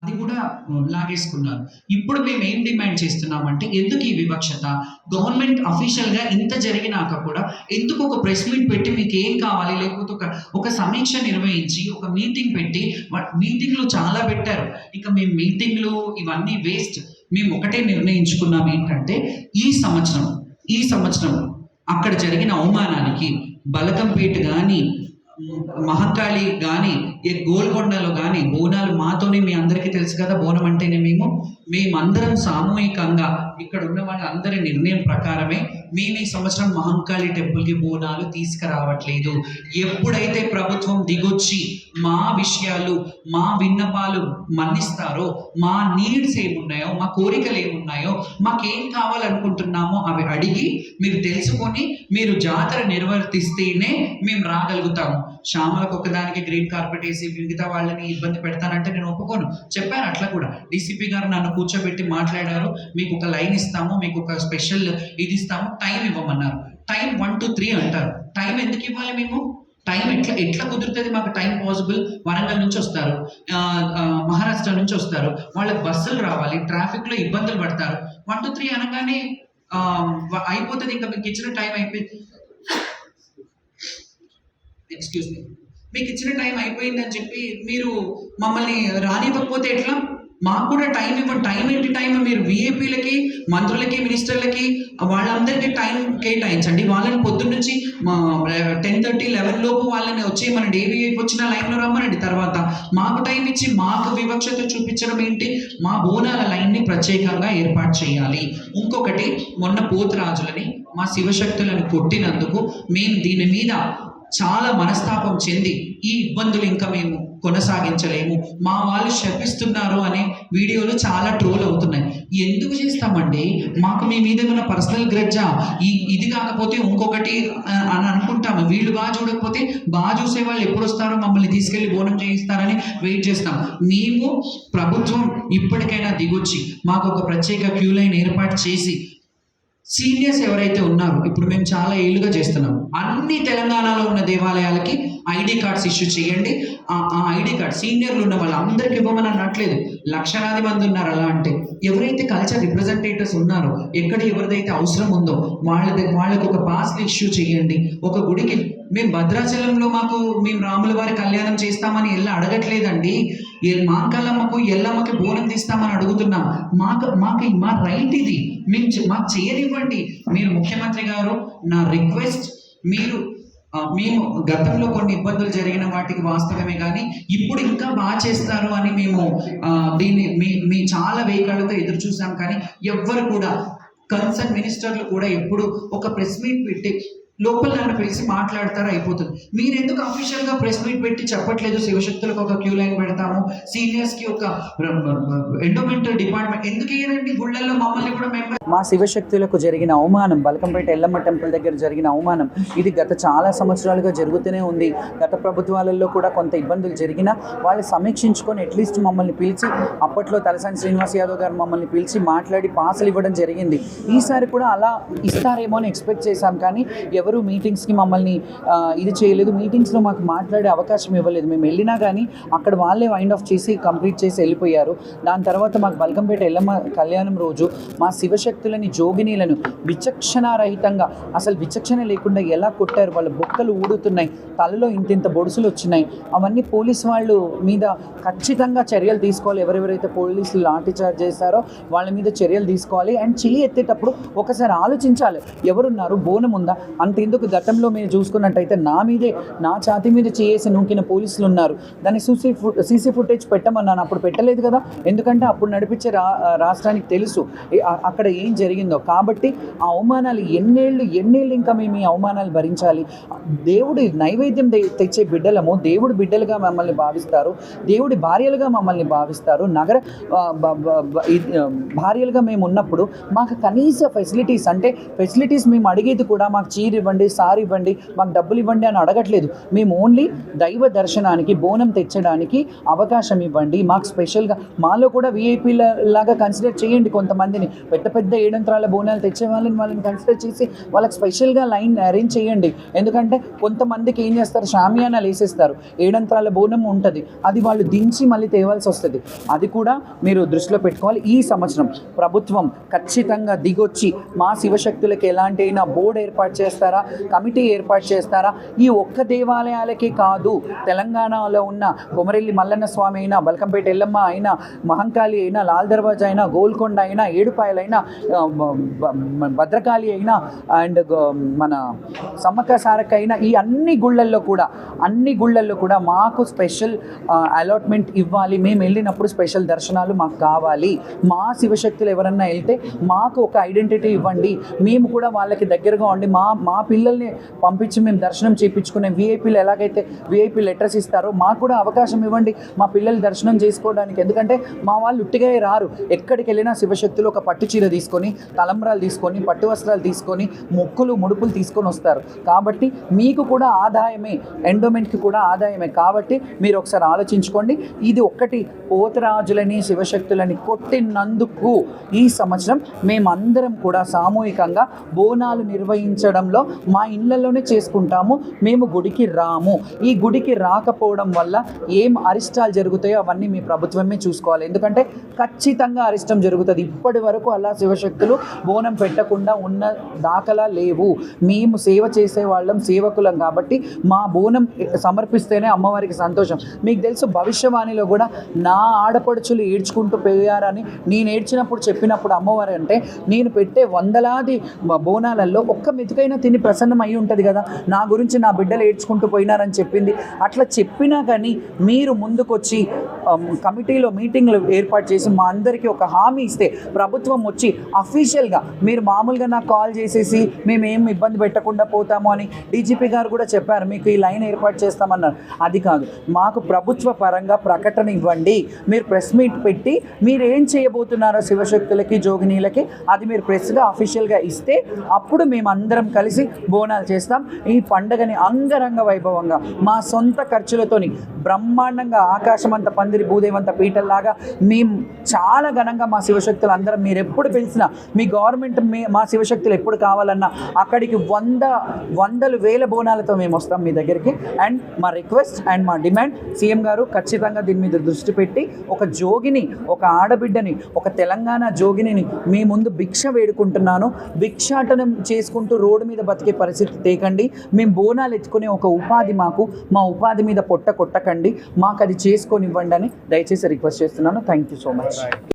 అది కూడా లాగేసుకున్నారు. ఇప్పుడు మేమేం డిమాండ్ చేస్తున్నామంటే, ఎందుకు ఈ వివక్షత? గవర్నమెంట్ అఫీషియల్‌గా ఇంత జరిగినాక కూడా ఎందుకు ఒక ప్రెస్ మీట్ పెట్టి మీకేం కావాలి? లేకపోతే ఒక సమీక్ష నిర్వహించి, ఒక మీటింగ్ పెట్టి మీటింగ్‌లు చాలా పెట్టారు. ఇక మేము మీటింగ్‌లు ఇవన్నీ వేస్ట్. మేము ఒకటే నిర్ణయించుకున్నాం ఏంటంటే, ఈ సంవత్సరం అక్కడ జరిగిన అవమానానికి బలకంపేట గాని, మహంకాళి గాని, గోల్కొండలో గాని బోనాలు మాతోనే మీ అందరికీ తెలుసు కదా. బోనం అంటేనే మేమందరం సామూహికంగా ఇక్కడ ఉన్న వాళ్ళందరి నిర్ణయం ప్రకారమే మేము ఈ సంవత్సరం మహంకాళి టెంపుల్కి బోనాలు తీసుకురావట్లేదు. ఎప్పుడైతే ప్రభుత్వం దిగొచ్చి మా విషయాలు, మా విన్నపాలు మన్నిస్తారో, మా నీడ్స్ ఏమున్నాయో, మా కోరికలు ఏమున్నాయో, మాకేం కావాలనుకుంటున్నామో అవి అడిగి మీరు తెలుసుకొని మీరు జాతర నిర్వర్తిస్తేనే మేము రాగలుగుతాము. శ్యామలకు ఒకదానికి గ్రీన్ కార్పెట్ వేసి మిగతా వాళ్ళని ఇబ్బంది పెడతానంటే నేను ఒప్పుకోను. చెప్పాను అట్లా కూడా. డీసీపీ గారు నన్ను కూర్చోబెట్టి మాట్లాడారు. మీకు ఒక లైన్ ఇస్తాము, మీకు ఒక స్పెషల్ ఇది ఇస్తాము, టైం ఇవ్వమన్నారు. టైం 1 to 3 అంటారు. టైం ఎందుకు ఇవ్వాలి మేము? టైం ఎట్లా కుదురుతుంది? మాకు టైం పాసిబుల్. వరంగల్ నుంచి వస్తారు, మహారాష్ట్ర నుంచి వస్తారు, వాళ్ళకి బస్సులు రావాలి, ట్రాఫిక్లో ఇబ్బందులు పడతారు. 1 to 3 అనగానే అయిపోతుంది. ఇంకా మీకు ఇచ్చిన టైం అయిపోయింది. ఎక్స్క్యూజ్ మీ, మీకు ఇచ్చిన టైం అయిపోయిందని చెప్పి మీరు మమ్మల్ని రానివ్వకపోతే ఎట్లా? మాకు కూడా టైం ఇవ్వండి. టైం ఏంటి టైం? మీరు విఐపీలకి, మంత్రులకి, మినిస్టర్లకి వాళ్ళందరికీ టైం కేటాయించండి. వాళ్ళని పొద్దున్న నుంచి 10:30, 11 లోపు వాళ్ళని వచ్చి మన డేవిఐకి వచ్చిన లైన్లో రమ్మనండి. తర్వాత మాకు టైం ఇచ్చి మాకు వివక్షత చూపించడం ఏంటి? మా బోనాల లైన్ని ప్రత్యేకంగా ఏర్పాటు చేయాలి. ఇంకొకటి, మొన్న పోతురాజులని, మా శివశక్తులను కొట్టినందుకు మేము దీని మీద చాలా మనస్తాపం చెంది ఈ ఇబ్బందులు ఇంకా మేము కొనసాగించలేము, మా వాళ్ళు శపిస్తున్నారు అనే వీడియోలు చాలా ట్రోల్ అవుతున్నాయి. ఎందుకు చేస్తామండి? మాకు మీ మీద ఏమైనా పర్సనల్ గ్రడ్జా? ఇది కాకపోతే ఇంకొకటి అని అనుకుంటాము. వీళ్ళు బాగా చూడకపోతే బాగా చూసే వాళ్ళు ఎప్పుడు వస్తారో మమ్మల్ని తీసుకెళ్లి బోనం చేయిస్తారని వెయిట్ చేస్తాం. మేము ప్రభుత్వం ఇప్పటికైనా దిగొచ్చి మాకు ఒక ప్రత్యేక క్యూ లైన్ ఏర్పాటు చేసి, సీనియర్స్ ఎవరైతే ఉన్నారో, ఇప్పుడు మేము చాలా ఏళ్ళుగా చేస్తున్నాం, అన్ని తెలంగాణలో ఉన్న దేవాలయాలకి ఐడి కార్డ్స్ ఇష్యూ చేయండి. ఆ ఐడి కార్డ్ సీనియర్లు ఉన్న వాళ్ళందరికీ ఇవ్వమని అనట్లేదు. లక్షలాది మంది ఉన్నారు. అలా అంటే ఎవరైతే కల్చర్ రిప్రజెంటేటివ్స్ ఉన్నారో, ఎక్కడ ఎవరిదైతే అవసరం ఉందో వాళ్ళకి ఒక పాస్ ఇష్యూ చేయండి. ఒక గుడికి మేము భద్రాచలంలో మేము రాముల వారి కళ్యాణం చేస్తామని అడగట్లేదండి. మాంకాలమ్మకు, ఎల్లమ్మకి బోనం తీస్తామని అడుగుతున్నాం. మా రైట్ ఇది. మాకు చేయనివ్వండి. మీరు ముఖ్యమంత్రి గారు, నా రిక్వెస్ట్, మేము గతంలో కొన్ని ఇబ్బందులు జరిగిన వాటికి వాస్తవమే, కానీ ఇప్పుడు ఇంకా బాగా చేస్తారు అని మేము దీన్ని మీ చాలా వేగాలతో ఎదురు చూసాం. కానీ ఎవ్వరు కూడా, కన్సర్న్ మినిస్టర్లు కూడా ఎప్పుడు ఒక ప్రెస్ మీట్ పెట్టి లోపల నన్ను పిలిచి మాట్లాడతారు, అయిపోతుంది. మీరు ఎందుకు అఫీషియల్గా ప్రెస్ మీట్ పెట్టి చెప్పట్లేదు? శివశక్తులకు ఒక క్యూ లైన్ పెడతాము, సీనియర్స్కి ఒక ఎండోమెంటల్ డిపార్ట్మెంట్ ఎందుకు ఇయ్యరండి? గుళ్ళల్లో మమ్మల్ని కూడా మా శివశక్తులకు జరిగిన అవమానం, బలకంపేట ఎల్లమ్మ టెంపుల్ దగ్గర జరిగిన అవమానం, ఇది గత చాలా సంవత్సరాలుగా జరుగుతూనే ఉంది. గత ప్రభుత్వాలలో కూడా కొంత ఇబ్బందులు జరిగినా వాళ్ళు సమీక్షించుకొని అట్లీస్ట్ మమ్మల్ని పిలిచి, అప్పట్లో తలసాని శ్రీనివాస్ యాదవ్ గారు మమ్మల్ని పిలిచి మాట్లాడి పాసులు ఇవ్వడం జరిగింది. ఈసారి కూడా అలా ఇస్తారేమో అని ఎక్స్పెక్ట్ చేశాం. కానీ ఎవరు మీటింగ్స్కి మమ్మల్ని ఇది చేయలేదు. మీటింగ్స్లో మాకు మాట్లాడే అవకాశం ఇవ్వలేదు. మేము వెళ్ళినా కానీ అక్కడ వాళ్ళే వైండ్ ఆఫ్ చేసి కంప్లీట్ చేసి వెళ్ళిపోయారు. దాని తర్వాత మాకు బల్కంపేట ఎల్లమ్మ కళ్యాణం రోజు మా శివశక్తులని, జోగినీలను విచక్షణారహితంగా, అసలు విచక్షణ లేకుండా ఎలా కొట్టారు. వాళ్ళ బొక్కలు ఊడుతున్నాయి, తలలో ఇంతింత బొడుసులు వచ్చినాయి. అవన్నీ పోలీసు వాళ్ళు మీద ఖచ్చితంగా చర్యలు తీసుకోవాలి. ఎవరెవరైతే పోలీసులు లాఠీ చార్జ్ చేస్తారో వాళ్ళ మీద చర్యలు తీసుకోవాలి. అండ్ చెయ్యి ఎత్తేటప్పుడు ఒకసారి ఆలోచించాలి, ఎవరున్నారు, బోనం ఉందా? అంతెందుకు, గతంలో మీరు చూసుకున్నట్టయితే నా ఛాతీ మీద చేసి నూకిన పోలీసులు ఉన్నారు. దాన్ని సీసీ ఫుటేజ్ పెట్టమన్నాను, అప్పుడు పెట్టలేదు కదా. ఎందుకంటే అప్పుడు నడిపించే రాష్ట్రానికి తెలుసు అక్కడ ఏం జరిగిందో. కాబట్టి ఆ అవమానాలు ఎన్నేళ్ళు ఇంకా మేము ఈ అవమానాలు భరించాలి? దేవుడి నైవేద్యం తెచ్చే బిడ్డలము, దేవుడి బిడ్డలుగా మమ్మల్ని భావిస్తారు, దేవుడి భార్యలుగా మమ్మల్ని భావిస్తారు. నగర భార్యలుగా మేము ఉన్నప్పుడు మాకు కనీస ఫెసిలిటీస్ మేము అడిగేది కూడా మాకు చీర ఇవ్వండి, సార్ ఇవ్వండి, మాకు డబ్బులు ఇవ్వండి అని అడగట్లేదు. మేము ఓన్లీ దైవ దర్శనానికి బోనం తెచ్చడానికి అవకాశం ఇవ్వండి. మాకు స్పెషల్గా మాలో కూడా వీఐపీల లాగా కన్సిడర్ చేయండి. కొంతమందిని పెద్ద పెద్ద ఏడంత్రాల బోనాలు తెచ్చే వాళ్ళని కన్సిడర్ చేసి వాళ్ళకి స్పెషల్గా లైన్ అరేంజ్ చేయండి. ఎందుకంటే కొంతమందికి ఏం చేస్తారు, షామియానాలు వేసేస్తారు, ఏడంత్రాల బోనం ఉంటుంది, అది వాళ్ళు దించి మళ్ళీ తేవాల్సి వస్తుంది. అది కూడా మీరు దృష్టిలో పెట్టుకోవాలి. ఈ సంవత్సరం ప్రభుత్వం ఖచ్చితంగా దిగొచ్చి మా శివశక్తులకి ఎలాంటి అయినా బోర్డు ఏర్పాటు చేస్తారా, కమిటీ ఏర్పాటు చేస్తారా? ఈ ఒక్క దేవాలయాలకే కాదు, తెలంగాణలో ఉన్న కొమరెల్లి మల్లన్న స్వామి అయినా, బల్కంపేట ఎల్లమ్మ అయినా, మహంకాళి అయినా, లాల్ దర్వాజా అయినా, గోల్కొండ అయినా, ఏడుపాయలైనా, భద్రకాళి అయినా, అండ్ మన సమ్మక్క సారక్క అయినా, ఈ అన్ని గుళ్ళల్లో కూడా మాకు స్పెషల్ అలాట్మెంట్ ఇవ్వాలి. మేము వెళ్ళినప్పుడు స్పెషల్ దర్శనాలు మాకు కావాలి. మా శివశక్తులు ఎవరన్నా వెళ్తే మాకు ఒక ఐడెంటిటీ ఇవ్వండి. మేము కూడా వాళ్ళకి దగ్గరగా ఉండి మా పిల్లల్ని పంపించి మేము దర్శనం చేయించుకునే వీఐపీలు ఎలాగైతే వీఐపీ లెటర్స్ ఇస్తారో మాకు కూడా అవకాశం ఇవ్వండి మా పిల్లలు దర్శనం చేసుకోవడానికి. ఎందుకంటే మా వాళ్ళు ఉట్టిగా రారు. ఎక్కడికి వెళ్ళినా శివశక్తులు ఒక పట్టు చీర తీసుకొని, తలంబ్రాలు తీసుకొని, పట్టు వస్త్రాలు తీసుకొని, మొక్కులు ముడుపులు తీసుకొని వస్తారు. కాబట్టి మీకు కూడా ఆదాయమే, ఎండోమెంట్కి కూడా ఆదాయమే. కాబట్టి మీరు ఒకసారి ఆలోచించుకోండి. ఇది ఒక్కటి, పోతరాజులని శివశక్తులని కొట్టినందుకు ఈ సంవత్సరం మేమందరం కూడా సామూహికంగా బోనాలు నిర్వహించడంలో మా ఇళ్లలోనే చేసుకుంటాము. మేము గుడికి రాము. ఈ గుడికి రాకపోవడం వల్ల ఏం అరిష్టాలు జరుగుతాయో అవన్నీ మీ ప్రభుత్వమే చూసుకోవాలి. ఎందుకంటే ఖచ్చితంగా అరిష్టం జరుగుతుంది. ఇప్పటి వరకు అలా శివశక్తులు బోనం పెట్టకుండా ఉన్న దాఖలా లేవు. మేము సేవ చేసేవాళ్ళం, సేవకులం కాబట్టి మా బోనం సమర్పిస్తేనే అమ్మవారికి సంతోషం. మీకు తెలుసు, భవిష్యవాణిలో కూడా నా ఆడపడుచులు ఏడ్చుకుంటూ పోయారని నేను ఏడ్చినప్పుడు చెప్పినప్పుడు అమ్మవారు అంటే, నేను పెట్టే వందలాది బోనాలలో ఒక్క మెతుకైనా తిని ప్రసన్నం అయి ఉంటుంది కదా, నా గురించి నా బిడ్డలు ఏడ్చుకుంటూ పోయినారని చెప్పింది. అట్లా చెప్పినా కానీ మీరు ముందుకొచ్చి కమిటీలో మీటింగ్లు ఏర్పాటు చేసి మా అందరికీ ఒక హామీ ఇస్తే, ప్రభుత్వం వచ్చి అఫీషియల్గా, మీరు మామూలుగా నాకు కాల్ చేసేసి మేమేం ఇబ్బంది పెట్టకుండా పోతాము అని డీజీపీ గారు కూడా చెప్పారు, మీకు ఈ లైన్ ఏర్పాటు చేస్తామన్నారు. అది కాదు, మాకు ప్రభుత్వ పరంగా ప్రకటన ఇవ్వండి. మీరు ప్రెస్ మీట్ పెట్టి మీరు ఏం చేయబోతున్నారో శివశక్తులకి, జోగినీలకి, అది మీరు ప్రెస్గా అఫీషియల్గా ఇస్తే అప్పుడు మేము అందరం కలిసి బోనాలు చేస్తాం. ఈ పండగని అంగరంగ వైభవంగా మా సొంత ఖర్చులతోని బ్రహ్మాండంగా ఆకాశమంత పందిరి భూదేవంత పీటల్లాగా మేము చాలా ఘనంగా మా శివశక్తులు అందరం, మీరు ఎప్పుడు పిలిచినా, మీ గవర్నమెంట్ మా శివశక్తులు ఎప్పుడు కావాలన్నా అక్కడికి వందలు వేల బోనాలతో మేము వస్తాం మీ దగ్గరికి. అండ్ మా రిక్వెస్ట్ అండ్ మా డిమాండ్, సీఎం గారు ఖచ్చితంగా దీని మీద దృష్టి పెట్టి ఒక జోగిని, ఒక ఆడబిడ్డని, ఒక తెలంగాణ జోగిని మీ ముందు భిక్ష వేడుకుంటున్నాను. భిక్షాటనం చేసుకుంటూ రోడ్డు మీద బతికే పరిస్థితి తేకండి. మేము బోనాలు ఎత్తుకునే ఒక ఉపాధి మా ఉపాధి మీద పొట్ట కొట్టకండి, మాకు అది చేసుకొని ఇవ్వండి అని దయచేసి రిక్వెస్ట్ చేస్తున్నాను. Thank you so much.